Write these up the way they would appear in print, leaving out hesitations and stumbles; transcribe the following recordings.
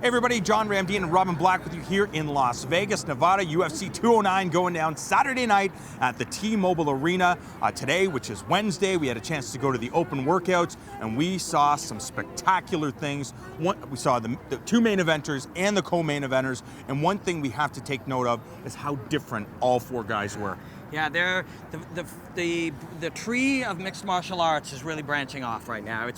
Hey everybody, John Ramdeen and Robin Black with you here in Las Vegas, Nevada. UFC 209 going down Saturday night at the T-Mobile Arena. Today, which is Wednesday, we had a chance to go to the open workouts and we saw some spectacular things. We saw the two main eventers and the co-main eventers, and one thing we have to take note of is how different all four guys were. Yeah, the tree of mixed martial arts is really branching off right now.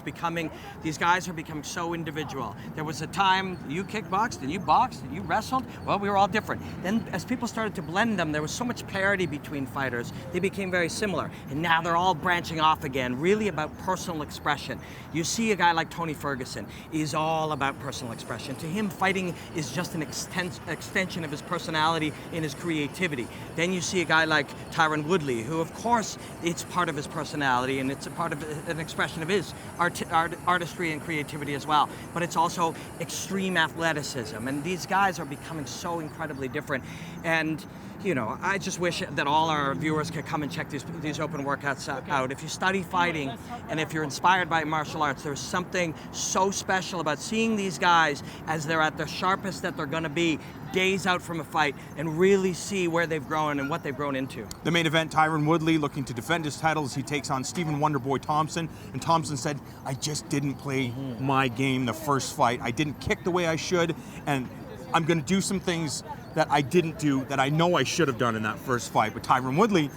These guys are becoming so individual. There was a time you kickboxed and you boxed and you wrestled. Well, we were all different. Then as people started to blend them, there was so much parity between fighters. They became very similar. And now they're all branching off again, really about personal expression. You see a guy like Tony Ferguson is all about personal expression. To him, fighting is just an extension of his personality and his creativity. Then you see a guy like Tyron Woodley, who of course it's part of his personality and it's a part of an expression of his artistry and creativity as well, but it's also extreme athleticism, and these guys are becoming so incredibly different. And you know, I just wish that all our viewers could come and check these open workouts out. If you study fighting and if you're inspired by martial arts, there's something so special about seeing these guys as they're at the sharpest that they're going to be days out from a fight and really see where they've grown and what they've grown into. The main event, Tyron Woodley looking to defend his title as he takes on Stephen Wonderboy Thompson. And Thompson said, I just didn't play my game the first fight. I didn't kick the way I should, and I'm going to do some things that I didn't do that I know I should have done in that first fight. But Tyron Woodley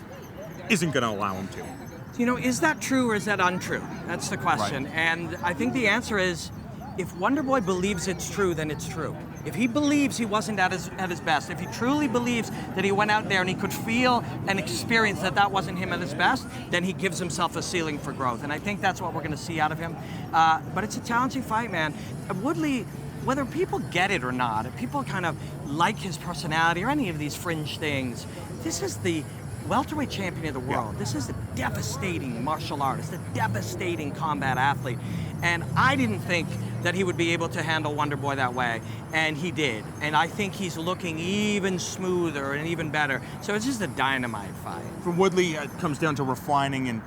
isn't going to allow him to. You know, is that true or is that untrue? That's the question. Right. And I think the answer is, if Wonderboy believes it's true, then it's true. If he believes he wasn't at his best, if he truly believes that he went out there and he could feel and experience that wasn't him at his best, then he gives himself a ceiling for growth. And I think that's what we're going to see out of him. But it's a challenging fight, man. Woodley, whether people get it or not, if people kind of like his personality or any of these fringe things, this is the welterweight champion of the world. Yeah. This is a devastating martial artist, a devastating combat athlete. And I didn't think that he would be able to handle Wonderboy that way, and he did. And I think he's looking even smoother and even better. So it's just a dynamite fight. For Woodley, it comes down to refining and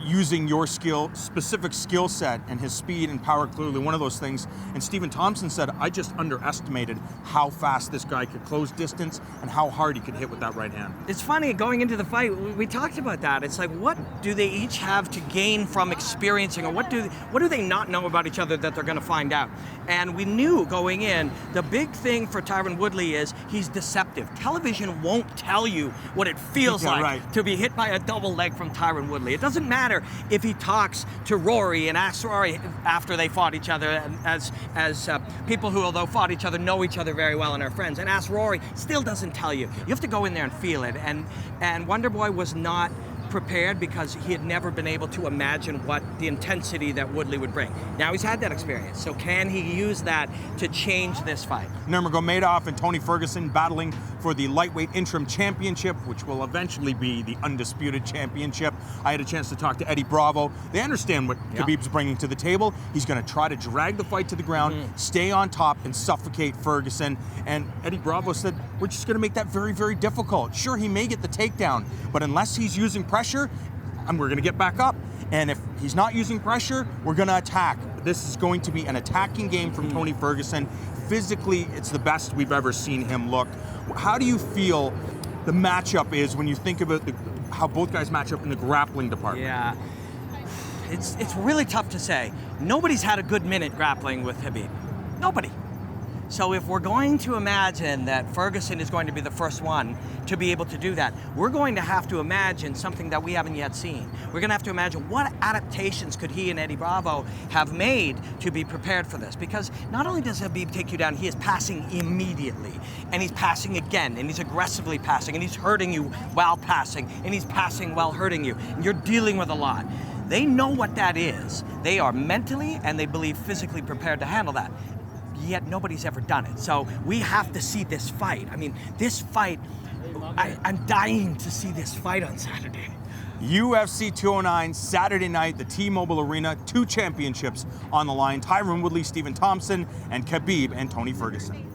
using your specific skill set, and his speed and power clearly one of those things. And Stephen Thompson said, I just underestimated how fast this guy could close distance and how hard he could hit with that right hand. It's funny, going into the fight, we talked about that. It's like, what do they each have to gain from experiencing, or what do they not know about each other that they're going to find out? And we knew going in, the big thing for Tyron Woodley is he's deceptive. Television won't tell you what it feels like to be hit by a double leg from Tyron Woodley. It doesn't matter if he talks to Rory and asks Rory after they fought each other, as people who, although fought each other, know each other very well and are friends, and ask Rory, still doesn't tell you. You have to go in there and feel it. And Wonderboy was not prepared because he had never been able to imagine what the intensity that Woodley would bring. Now he's had that experience, so can he use that to change this fight? Nurmagomedov and Tony Ferguson battling for the lightweight interim championship, which will eventually be the undisputed championship. I had a chance to talk to Eddie Bravo. They understand what Khabib's bringing to the table. He's going to try to drag the fight to the ground, stay on top, and suffocate Ferguson. And Eddie Bravo said, we're just going to make that very, very difficult. Sure, he may get the takedown, but unless he's using pressure, and we're going to get back up. And if he's not using pressure, we're going to attack. This is going to be an attacking game from Tony Ferguson. Physically, it's the best we've ever seen him look. How do you feel the matchup is when you think about how both guys match up in the grappling department? Yeah, it's really tough to say. Nobody's had a good minute grappling with Khabib. Nobody. So if we're going to imagine that Ferguson is going to be the first one to be able to do that, we're going to have to imagine something that we haven't yet seen. We're going to have to imagine what adaptations could he and Eddie Bravo have made to be prepared for this. Because not only does Khabib take you down, he is passing immediately. And he's passing again, and he's aggressively passing, and he's hurting you while passing, and he's passing while hurting you. And you're dealing with a lot. They know what that is. They are mentally and they believe physically prepared to handle that. Yet nobody's ever done it. So we have to see this fight. I mean, this fight, I'm dying to see this fight on Saturday. UFC 209, Saturday night, the T-Mobile Arena, 2 championships on the line. Tyron Woodley, Stephen Thompson, and Khabib and Tony Ferguson.